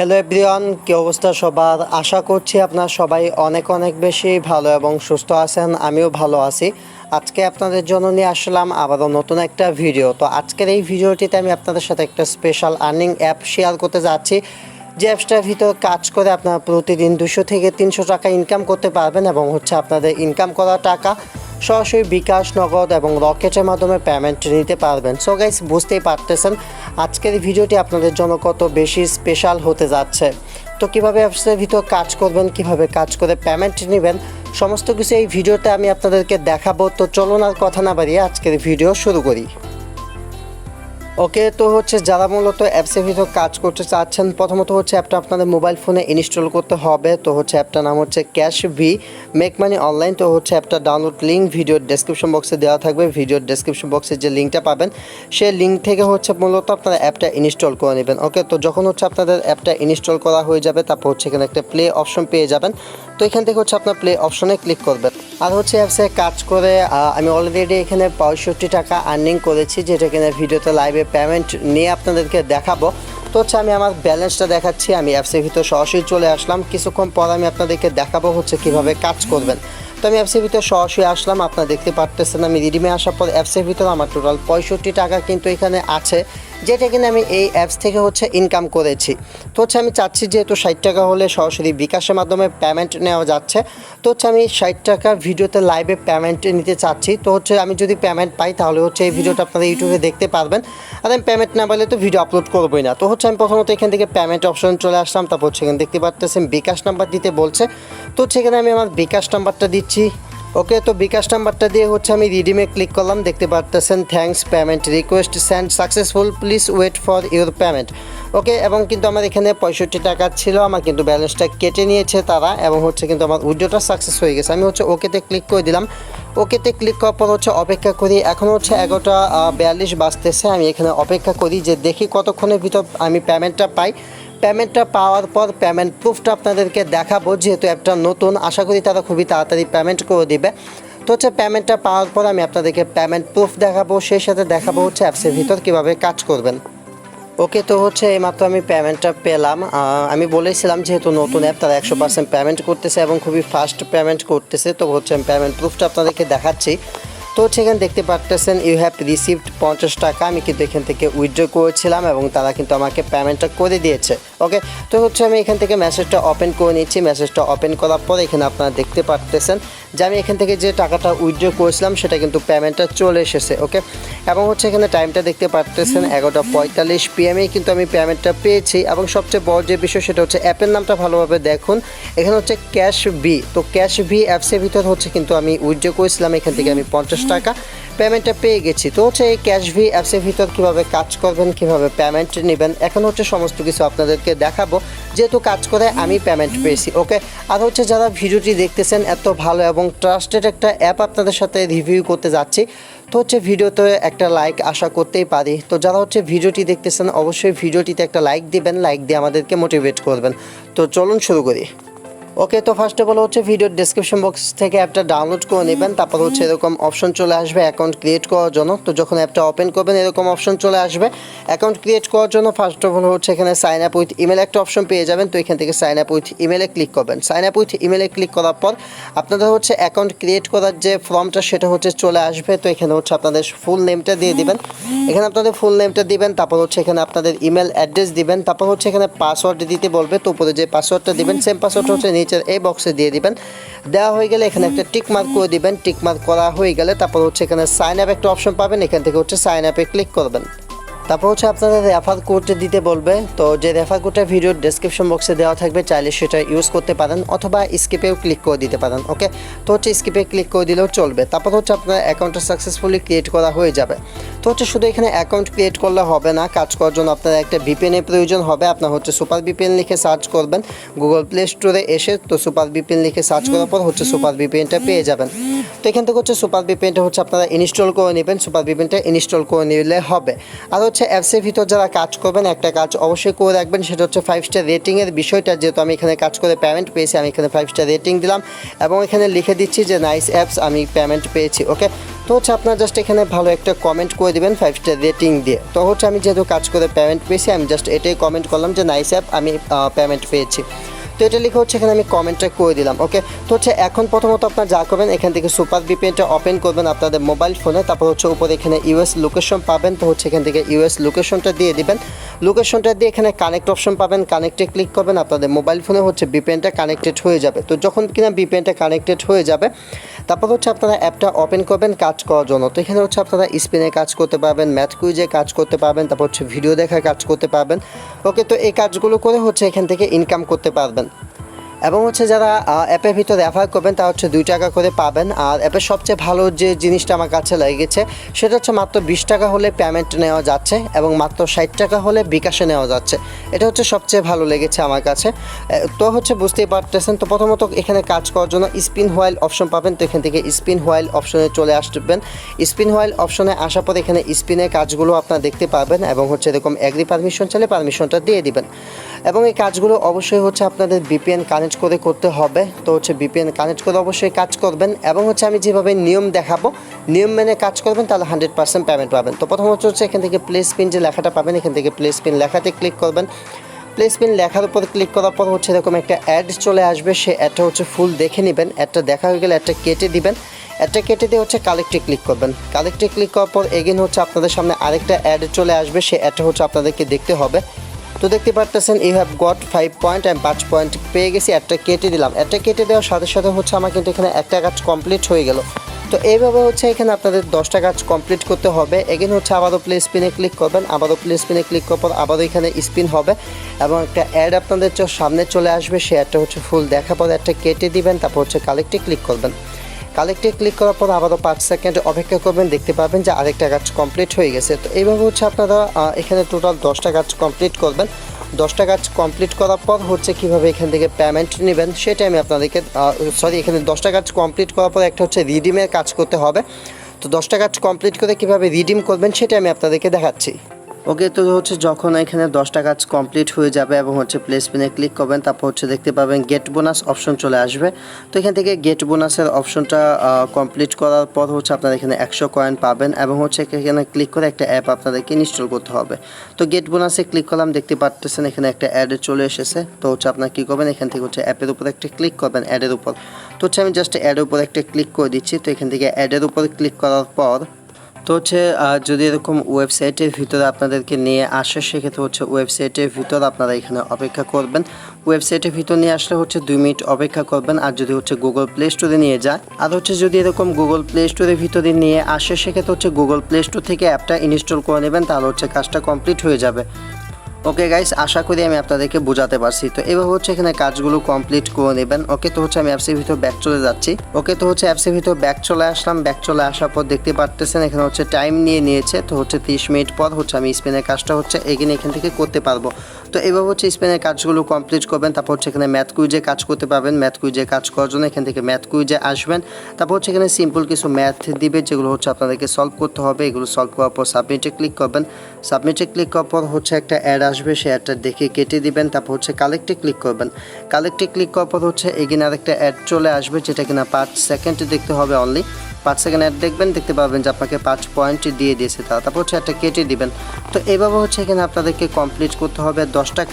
Hello everyone, কি অবস্থা সবার? আশা করছি আপনারা সবাই অনেক অনেক বেশি ভালো এবং সুস্থ আছেন। আমিও ভালো আছি। আজকে আপনাদের জন্য নিয়ে আসলাম আবারও নতুন একটা ভিডিও। তো আজকের এই ভিডিওটিতে আমি আপনাদের সাথে একটা স্পেশাল আর্নিং অ্যাপ শেয়ার করতে যাচ্ছি, যে অ্যাপসটার ভিতর কাজ করে আপনারা প্রতিদিন 200 থেকে 300 টাকা ইনকাম করতে পারবেন এবং আপনাদের ইনকাম করা টাকা সরাসরি বিকাশ, নগদ এবং রকেটের মাধ্যমে পেমেন্ট নিতে পারবেন। সো গাইস, বুঝতেই পারতেছেন আজকের ভিডিওটি আপনাদের জন্য কত বেশি স্পেশাল হতে যাচ্ছে। তো কীভাবে অ্যাপসের ভিতর কাজ করবেন, কিভাবে কাজ করে পেমেন্ট নেবেন, সমস্ত কিছু এই ভিডিওতে আমি আপনাদেরকে দেখাবো। তো চলুন আর কথা না বাড়িয়ে আজকের ভিডিও শুরু করি। ওকে, তো যারা মূলত অ্যাপসের ভিতর কাজ করতে চাচ্ছেন, প্রথমত অ্যাপটা আপনাদের মোবাইল ফোনে ইনস্টল করতে হবে। তো অ্যাপটার নাম cash V make money online. তো অ্যাপটা ডাউনলোড লিঙ্ক ভিডিওর ডেসক্রিপশন বক্সে দেওয়া থাকবে। ভিডিওর ডেসক্রিপশন বক্সে যে লিঙ্কটা পাবেন, সেই লিঙ্ক থেকে মূলত আপনারা অ্যাপটা ইনস্টল করে নেবেন। ওকে, তো যখন আপনাদের অ্যাপটা ইনস্টল করা হয়ে যাবে, তারপর এখানে একটা প্লে অপশন পেয়ে যাবেন। তো এখান থেকে আপনার প্লে অপশনে ক্লিক করবেন। আর অ্যাপসে কাজ করে আমি অলরেডি এখানে 65 টাকা আর্নিং করেছি, যেটা কিনা ভিডিওতে লাইভে পেমেন্ট নিয়ে আপনাদেরকে দেখাবো। তো আমি আমার ব্যালেন্সটা দেখাচ্ছি। আমি অ্যাপসের ভিতর সরাসরি চলে আসলাম। কিছুক্ষণ পর আমি আপনাদেরকে দেখাবো কীভাবে কাজ করবেন। তো আমি অ্যাপসের ভিতর সরাসরি আসলাম। আপনারা দেখতে পারতেছেন আমি রিডিমে আসার পর অ্যাপসের ভিতর আমার টোটাল 65 টাকা কিন্তু এখানে আছে, যেটা কিনা আমি এই অ্যাপস থেকে ইনকাম করেছি। তো আমি চাচ্ছি যেহেতু 60 টাকা হলে সরাসরি বিকাশের মাধ্যমে পেমেন্ট নেওয়া যাচ্ছে, তো আমি 60 টাকা ভিডিওতে লাইভে পেমেন্ট নিতে চাচ্ছি। তো আমি যদি পেমেন্ট পাই তাহলে এই ভিডিওটা আপনারা ইউটিউবে দেখতে পারবেন। আর আমি পেমেন্ট না পাইলে তো ভিডিও আপলোড করবোই না। তো আমি প্রথমত এখান থেকে পেমেন্ট অপশন চলে আসলাম। তারপর এখানে দেখতে পারতেছেন বিকাশ নাম্বার দিতে বলছে। তো সেখানে আমি আমার বিকাশ নাম্বারটা দিচ্ছি। ওকে, তো বিকাশ নাম্বারটা দিয়ে আমি রিডিমে ক্লিক করলাম। দেখতে পারতেছেন thanks, payment request send successful, please wait for your payment. Okay, এবং কিন্তু আমার এখানে 65 টাকা ছিল, আমার কিন্তু ব্যালেন্সটা কেটে নিয়েছে তারা, এবং কিন্তু আমার উইথড্রটা সাকসেস হয়ে গেছে। আমি ওকেতে ক্লিক করে দিলাম। ওকেতে ক্লিক করার পর অপেক্ষা করি। এখন 11:42 বাজতেছে। আমি এখানে অপেক্ষা করি যে দেখি কতক্ষণের ভিতর আমি পেমেন্টটা পাই। পেমেন্টটা পাওয়ার পর পেমেন্ট প্রুফটা আপনাদেরকে দেখাবো। যেহেতু অ্যাপটা নতুন, আশা করি তারা খুবই তাড়াতাড়ি পেমেন্ট করে দিবে। তো পেমেন্টটা পাওয়ার পর আমি আপনাদেরকে পেমেন্ট প্রুফ দেখাবো, সেই সাথে দেখাবো অ্যাপসের ভিতর কীভাবে কাজ করবেন। ওকে, তো এইমাত্র আমি পেমেন্টটা পেলাম। আমি বলেছিলাম যেহেতু নতুন অ্যাপ, তারা 100% পেমেন্ট করতেছে এবং খুবই ফাস্ট পেমেন্ট করতেছে। তো আমি পেমেন্ট প্রুফটা আপনাদেরকে দেখাচ্ছি। তো এখানে দেখতে পারতেছেন ইউ হ্যাভ রিসিভড 50 টাকা। আমি কিন্তু এখান থেকে উইথড্র করেছিলাম এবং তারা কিন্তু আমাকে পেমেন্টটা করে দিয়েছে। ওকে, তো আমি এখান থেকে মেসেজটা ওপেন করে নিচ্ছি। মেসেজটা ওপেন করার পর এখানে আপনারা দেখতে পারতেছেন যে আমি এখান থেকে যে টাকাটা উইথড্র করেছিলাম সেটা কিন্তু পেমেন্টটা চলে এসেছে। ওকে, এবং এখানে টাইমটা দেখতে পারতেছেন 11:45 PM কিন্তু আমি পেমেন্টটা পেয়েছি। এবং সবচেয়ে বড় যে বিষয় সেটা অ্যাপের নামটা ভালোভাবে দেখুন। এখানে ক্যাশ ভি। তো ক্যাশ ভি অ্যাপসের ভিতর কিন্তু আমি উইথড্র করেছিলাম, এখান থেকে আমি 50 টাকা পেমেন্টটা পেয়ে গেছি। তো এই ক্যাশ ভি অ্যাপসের ভিতর কীভাবে কাজ করবেন, কীভাবে পেমেন্ট নেবেন, এখন সমস্ত কিছু আপনাদেরকে দেখাবো, যেহেতু কাজ করে আমি পেমেন্ট পেয়েছি। ওকে, আর যারা ভিডিওটি দেখতেছেন, এত ভালো এবং ট্রাস্টেড একটা অ্যাপ আপনাদের সাথে রিভিউ করতে যাচ্ছি। তো ভিডিওতে একটা লাইক আশা করতেই পারি। তো যারা ভিডিওটি দেখতেছেন, অবশ্যই ভিডিওটিতে একটা লাইক দিবেন। লাইক দিয়ে আমাদেরকে মোটিভেট করবেন। তো চলুন শুরু করি। ওকে, তো ফার্স্ট অফ অল ভিডিওর ডেসক্রিপশন বক্স থেকে অ্যাপটা ডাউনলোড করে নেবেন। তারপর এরকম অপশন চলে আসবে অ্যাকাউন্ট ক্রিয়েট করার জন্য। তো যখন অ্যাপটা ওপেন করবেন, এরকম অপশন চলে আসবে অ্যাকাউন্ট ক্রিয়েট করার জন্য। ফার্স্ট অফ অল এখানে সাইন আপ উইথ ইমেল একটা অপশন পেয়ে যাবেন। তো এখান থেকে সাইন আপ উইথ ইমেলে ক্লিক করবেন। সাইন আপ উইথ ইমেলে ক্লিক করার পর আপনাদের অ্যাকাউন্ট ক্রিয়েট করার যে ফর্মটা সেটা চলে আসবে। তো এখানে আপনাদের ফুল নেমটা দিয়ে দিবেন। এখানে আপনাদের ফুল নেমটা দিবেন। তারপর এখানে আপনাদের ইমেল অ্যাড্রেস দিবেন। তারপর এখানে পাসওয়ার্ড দিতে বলবে। তো উপরে যে পাসওয়ার্ডটা দিবেন, সেম পাসওয়ার্ডটা নিচের এই বক্সে দিয়ে দিবেন। দেওয়া হয়ে গেলে এখানে একটা টিক মার্ক করে দিবেন। টিক মার্ক করা হয়ে গেলে তারপর এখানে সাইন আপ একটা অপশন পাবেন। এখান থেকে সাইন আপে ক্লিক করবেন। তারপর আপনাদের রেফার কোডটা দিতে বলবে। তো যে রেফার কোডটা ভিডিওর ডেসক্রিপশন বক্সে দেওয়া থাকবে, চাইলে সেটা ইউজ করতে পারেন, অথবা স্কিপেও ক্লিক করে দিতে পারেন। ওকে, তো স্কিপে ক্লিক করে দিলেও চলবে। তারপর আপনার অ্যাকাউন্টটা সাকসেসফুলি ক্রিয়েট করা হয়ে যাবে। তো শুধু এখানে অ্যাকাউন্ট ক্রিয়েট করলে হবে না, কাজ করার জন্য আপনার একটা ভিপিএনের প্রয়োজন হবে। আপনার সুপার ভিপিএন লিখে সার্চ করবেন গুগল প্লে স্টোরে এসে। তো সুপার ভিপিএন লিখে সার্চ করার পর সুপার ভিপিএনটা পেয়ে যাবেন। তো এখান থেকে সুপার ভিপিএনটা আপনারা ইনস্টল করে নেবেন। সুপার ভিপিএনটা ইনস্টল করে নিলে হবে। আর হচ্ছে অ্যাপসের ভিতর যারা কাজ করবেন একটা কাজ অবশ্যই করে রাখবেন, সেটা হচ্ছে 5 স্টার রেটিংয়ের বিষয়টা। যেহেতু আমি এখানে কাজ করে পেমেন্ট পেয়েছি, আমি এখানে 5 স্টার রেটিং দিলাম এবং এখানে লিখে দিচ্ছি যে নাইস অ্যাপস, আমি পেমেন্ট পেয়েছি। ওকে, তো হচ্ছে আপনারা জাস্ট এখানে ভালো একটা কমেন্ট করে দিবেন 5 স্টার রেটিং দিয়ে। তো হচ্ছে আমি যেহেতু কাজ করে পেমেন্ট পেয়েছি, আমি জাস্ট এটাই কমেন্ট করলাম যে নাইস অ্যাপ, আমি পেমেন্ট পেয়েছি। তো এটা লিখে হচ্ছে এখানে আমি কমেন্টটা করে দিলাম। ওকে, তো হচ্ছে এখন প্রথমত আপনারা যা করবেন এখান থেকে সুপার ভিপিএনটা ওপেন করবেন আপনাদের মোবাইল ফোনে। তারপর হচ্ছে উপরে এখানে ইউএস লোকেশন পাবেন, তো হচ্ছে এখান থেকে ইউএস লোকেশনটা দিয়ে দিবেন। লোকেশনটা দিয়ে এখানে কানেক্ট অপশন পাবেন, কানেক্টে ক্লিক করবেন, আপনাদের মোবাইল ফোনে হচ্ছে ভিপিএনটা কানেক্টেড হয়ে যাবে। তো যখন কিনা ভিপিএনটা কানেক্টেড হয়ে যাবে, তারপর হচ্ছে আপনারা অ্যাপটা ওপেন করবেন কাজ করার জন্য। তো এখানে হচ্ছে আপনারা স্পিনে কাজ করতে পারবেন, ম্যাথ কুইজে কাজ করতে পারবেন, তারপর হচ্ছে ভিডিও দেখা কাজ করতে পারবেন। ওকে, তো এই কাজগুলো করে হচ্ছে এখান থেকে ইনকাম করতে পারবেন। এবং হচ্ছে যারা অ্যাপের ভিতরে রেফার করবেন তা হচ্ছে 2 টাকা করে পাবেন। আর অ্যাপের সবচেয়ে ভালো যে জিনিসটা আমার কাছে লেগেছে সেটা হচ্ছে মাত্র 20 টাকা হলে পেমেন্ট নেওয়া যাচ্ছে এবং মাত্র 60 টাকা হলে বিকাশে নেওয়া যাচ্ছে। এটা হচ্ছে সবচেয়ে ভালো লেগেছে আমার কাছে। তো হচ্ছে বুঝতেই পারতেছেন। তো প্রথমত এখানে কাজ করার জন্য স্পিন হোয়াইল অপশন পাবেন, তো এখান থেকে স্পিন হোয়াইল অপশনে চলে আসবেন। স্পিন হোয়াইল অপশনে আসার পর এখানে স্পিনের কাজগুলো আপনারা দেখতে পাবেন এবং হচ্ছে এরকম এগ্রি পারমিশন চাইলে পারমিশনটা দিয়ে দিবেন। এবং এই কাজগুলো অবশ্যই হচ্ছে আপনাদের ভিপিএন কানেক্ট করে করতে হবে। তো হচ্ছে ভিপিএন কানেক্ট করে অবশ্যই কাজ করবেন এবং হচ্ছে আমি যেভাবে নিয়ম দেখাবো নিয়ম মেনে কাজ করবেন, তাহলে 100% পেমেন্ট পাবেন। তো প্রথমত হচ্ছে এখান থেকে প্লে স্পিন যে লেখাটা পাবেন, এখান থেকে প্লে স্পিন লেখাতে ক্লিক করবেন। প্লে স্পিন লেখার উপর ক্লিক করার পর হচ্ছে এরকম একটা অ্যাড চলে আসবে, সে অ্যাডটা হচ্ছে ফুল দেখে নেবেন। অ্যাডটা দেখা হয়ে গেলে অ্যাডটা কেটে দিবেন। অ্যাডটা কেটে দিয়ে হচ্ছে কালেক্টে ক্লিক করবেন। কালেক্টে ক্লিক করার পর এগেন হচ্ছে আপনাদের সামনে আরেকটা অ্যাড চলে আসবে, সে অ্যাডটা হচ্ছে আপনাদেরকে দেখতে হবে। তো দেখতে পারতেছেন ইউ হ্যাভ গট 5 পয়েন্ট, আমি 5 পয়েন্ট পেয়ে গেছি। একটা কেটে দিলাম। একটা কেটে দেওয়ার সাথে সাথে হচ্ছে আমার কিন্তু এখানে একটা কাজ কমপ্লিট হয়ে গেল। তো এইভাবে হচ্ছে এখানে আপনাদের 10টা কাজ কমপ্লিট করতে হবে। এগেন হচ্ছে আবারও প্লে স্পিনে ক্লিক করবেন, আবারও প্লে স্পিনে ক্লিক করার পর আবারও এখানে স্পিন হবে এবং একটা অ্যাড আপনাদের সামনে চলে আসবে, সে অ্যাডটা হচ্ছে ফুল দেখার পর একটা কেটে দিবেন। তারপর হচ্ছে কালেক্টে ক্লিক করবেন। কালেক্টে ক্লিক করার পর আবারও 5 সেকেন্ড অপেক্ষা করবেন, দেখতে পাবেন যে আরেকটা কাজ কমপ্লিট হয়ে গেছে। তো এইভাবে হচ্ছে আপনারা এখানে টোটাল 10টা কাজ কমপ্লিট করবেন। 10টা কাজ কমপ্লিট করার পর হচ্ছে কীভাবে এখান থেকে পেমেন্ট নেবেন সেটা আমি আপনাদেরকে এখানে 10টা কাজ কমপ্লিট করার পর একটা হচ্ছে রিডিমের কাজ করতে হবে। তো 10টা কাজ কমপ্লিট করে কীভাবে রিডিম করবেন সেটা আমি আপনাদেরকে দেখাচ্ছি। ওকে, তো হচ্ছে যখন এখানে 10টা কাজ কমপ্লিট হয়ে যাবে এবং হচ্ছে প্লে স্পিনে ক্লিক করবেন, তারপর হচ্ছে দেখতে পাবেন গেট বোনাস অপশন চলে আসবে। তো এখান থেকে গেট বোনাসের অপশনটা কমপ্লিট করার পর হচ্ছে আপনারা এখানে 100 কয়েন পাবেন এবং হচ্ছে এখানে ক্লিক করে একটা অ্যাপ আপনাদেরকে ইনস্টল করতে হবে। তো গেট বোনাসে ক্লিক করলাম, দেখতে পাচ্ছেন এখানে একটা অ্যাড চলে এসেছে। তো হচ্ছে আপনারা কী করবেন, এখান থেকে হচ্ছে অ্যাপের উপর একটা ক্লিক করবেন, অ্যাডের উপর। তো হচ্ছে আমি জাস্ট অ্যাডের উপর একটা ক্লিক করে দিচ্ছি। তো এখান থেকে অ্যাডের উপর ক্লিক করার পর তো হচ্ছে যদি এরকম ওয়েবসাইটের ভিতরে আপনাদেরকে নিয়ে আসে, সেক্ষেত্রে হচ্ছে ওয়েবসাইটের ভিতর আপনারা এখানে অপেক্ষা করবেন। ওয়েবসাইটের ভিতর নিয়ে আসলে হচ্ছে 2 মিনিট অপেক্ষা করবেন। আর যদি হচ্ছে গুগল প্লে স্টোরে নিয়ে যায়, আর হচ্ছে যদি এরকম গুগল প্লে স্টোরের ভিতরে নিয়ে আসে, সেক্ষেত্রে হচ্ছে গুগল প্লে স্টোর থেকে অ্যাপটা ইনস্টল করে নেবেন, তাহলে হচ্ছে কাজটা কমপ্লিট হয়ে যাবে। ওকে গাইস, আশা করি আমি আপনাদেরকে বোঝাতে পারছি। তো এভাবে হচ্ছে এখানে কাজগুলো কমপ্লিট করে নেবেন। ওকে, তো হচ্ছে আমি অ্যাপসের ভিতর ব্যাক চলে যাচ্ছি। ওকে, তো হচ্ছে অ্যাপসের ভিতর ব্যাক চলে আসলাম। ব্যাক চলে আসার পর দেখতে পারতেছেন এখানে হচ্ছে টাইম নিয়েছে। তো হচ্ছে 30 মিনিট পর হচ্ছে আমি স্পেনের কাজটা হচ্ছে এখান থেকে করতে পারবো। তো এভাবে হচ্ছে স্পেনের কাজগুলো কমপ্লিট করবেন। তারপর হচ্ছে এখানে ম্যাথ কুইজে কাজ করতে পারবেন। ম্যাথ কুইজে কাজ করার জন্য এখান থেকে ম্যাথ কুইজে আসবেন। তারপর হচ্ছে এখানে সিম্পল কিছু ম্যাথ দিবে, যেগুলো হচ্ছে আপনাদেরকে সলভ করতে হবে। এগুলো সলভ করার পর সাবমিটে ক্লিক করবেন। সাবমিটে ক্লিক করার পর হচ্ছে একটা অ্যাড আসবে, সে অ্যাডটা দেখে কেটে দিবেন। তারপর হচ্ছে কালেক্টে ক্লিক করবেন। কালেক্টে ক্লিক করার পর হচ্ছে এগিন আরেকটা অ্যাড চলে আসবে, যেটা কিনা 5 সেকেন্ড দেখতে হবে অনলি। 5 সেকেন্ড অ্যাড দেখবেন, দেখতে পাবেন যে আপনাকে 5 পয়েন্ট দিয়ে দিয়েছে তারা। তারপর হচ্ছে একটা কেটে দিবেন। তো এইভাবে হচ্ছে এখানে আপনাদেরকে কমপ্লিট করতে হবে 10টা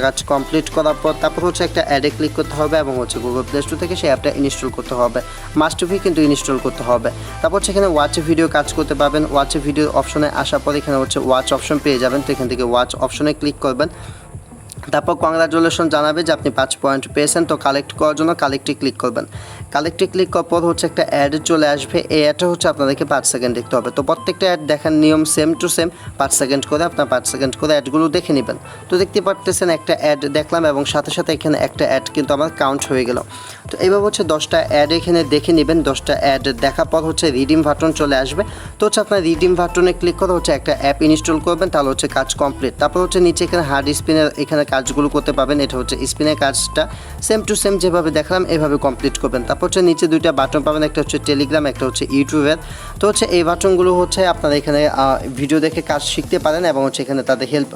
কাজ কমপ্লিট করার পর তারপর হচ্ছে একটা অ্যাডে ক্লিক করতে হবে এবং হচ্ছে গুগল প্লে স্টোর থেকে সেই অ্যাপটা ইনস্টল করতে হবে। মাস্ট বি কিন্তু ইনস্টল করতে হবে। তারপর হচ্ছে এখানে ওয়াচ ভিডিও কাজ করতে পারবেন। ওয়াচ ভিডিও অপশনে আসার পর এখানে হচ্ছে ওয়াচ অপশন পেয়ে যাবেন। তো এখান থেকে ওয়াচ অপশনে ক্লিক করবেন। তারপর কংগ্রাচুলেশন জানাবে যে আপনি 5 পয়েন্ট পেয়েছেন। তো কালেক্ট করার জন্য কালেক্টে ক্লিক করবেন। কালেক্টে ক্লিক করার পর হচ্ছে একটা অ্যাড চলে আসবে। এই অ্যাডটা হচ্ছে আপনাদেরকে 5 সেকেন্ড দেখতে হবে। তো প্রত্যেকটা অ্যাড দেখার নিয়ম সেম টু সেম, 5 সেকেন্ড করে আপনার 5 সেকেন্ড করে অ্যাডগুলো দেখে নেবেন। তো দেখতে পারতেছেন একটা অ্যাড দেখলাম এবং সাথে সাথে এখানে একটা অ্যাড কিন্তু আমার কাউন্ট হয়ে গেল। তো এইভাবে হচ্ছে 10টা অ্যাড এখানে দেখে নেবেন। 10টা অ্যাড দেখার পর হচ্ছে রিডিম বাটন চলে আসবে। তো হচ্ছে আপনার রিডিম বাটনে ক্লিক করে হচ্ছে একটা অ্যাপ ইনস্টল করবেন, তাহলে হচ্ছে কাজ কমপ্লিট। তারপর হচ্ছে নিচে এখানে হার্ড স্পিনের এখানে কাজগুলো করতে পারবেন। এটা হচ্ছে স্পিনের কাজটা সেম টু সেম যেভাবে দেখালাম এভাবে কমপ্লিট করবেন। তারপর হচ্ছে নিচে দুইটা বাটন পাবেন, একটা হচ্ছে টেলিগ্রাম, একটা হচ্ছে ইউটিউবের। তো হচ্ছে এই বাটনগুলো হচ্ছে আপনারা এখানে ভিডিও দেখে কাজ শিখতে পারেন এবং হচ্ছে এখানে তাদের হেল্প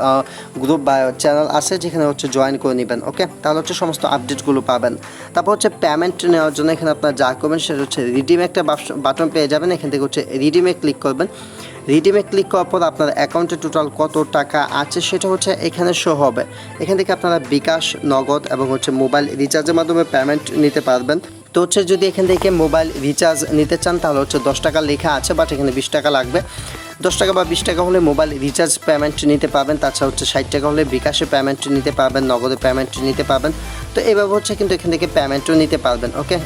গ্রুপ বা চ্যানেল আছে যেখানে হচ্ছে জয়েন করে নেবেন। ওকে, তাহলে হচ্ছে সমস্ত আপডেটগুলো পাবেন। তারপর হচ্ছে পেমেন্ট নেওয়ার জন্য এখানে আপনারা যা করবেন সেটা হচ্ছে রিডিম একটা বাটন পেয়ে যাবেন। এখান থেকে হচ্ছে রিডিমে ক্লিক করবেন। রিডিমে ক্লিক করার পর আপনার অ্যাকাউন্টে টোটাল কত টাকা আছে সেটা হচ্ছে এখানে শো হবে। এখান থেকে আপনারা বিকাশ, নগদ এবং হচ্ছে মোবাইল রিচার্জের মাধ্যমে পেমেন্ট নিতে পারবেন। তো হচ্ছে যদি এখান থেকে মোবাইল রিচার্জ নিতে চান তাহলে হচ্ছে 10 টাকা লেখা আছে, বাট এখানে 20 টাকা লাগবে। 10 টাকা বা 20 টাকা হলে মোবাইল রিচার্জ পেমেন্ট নিতে পারবেন। তাছাড়া হচ্ছে 60 টাকা হলে বিকাশে পেমেন্ট নিতে পারবেন, নগদে পেমেন্ট নিতে পারবেন। তো এইভাবে হচ্ছে কিন্তু এখান থেকে পেমেন্টও নিতে পারবেন। ওকে,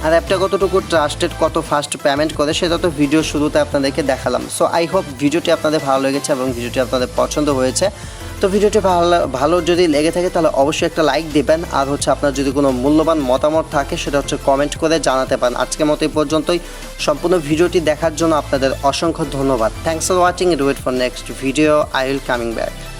আর অ্যাপটা কতটুকু ট্রাস্টেড, কত ফাস্ট পেমেন্ট করে সেটা তো ভিডিও শুরুতে আপনাদেরকে দেখালাম। সো আই হোপ ভিডিওটি আপনাদের ভালো লেগেছে এবং ভিডিওটি আপনাদের পছন্দ হয়েছে। তো ভিডিওটি ভালো যদি লেগে থাকে তাহলে অবশ্যই একটা লাইক দিবেন। আর হচ্ছে আপনার যদি কোনো মূল্যবান মতামত থাকে সেটা হচ্ছে কমেন্ট করে জানাতে পারেন। আজকের মতো এই পর্যন্তই। সম্পূর্ণ ভিডিওটি দেখার জন্য আপনাদের অসংখ্য ধন্যবাদ। Thanks for watching it. Wait for next video, I will coming back.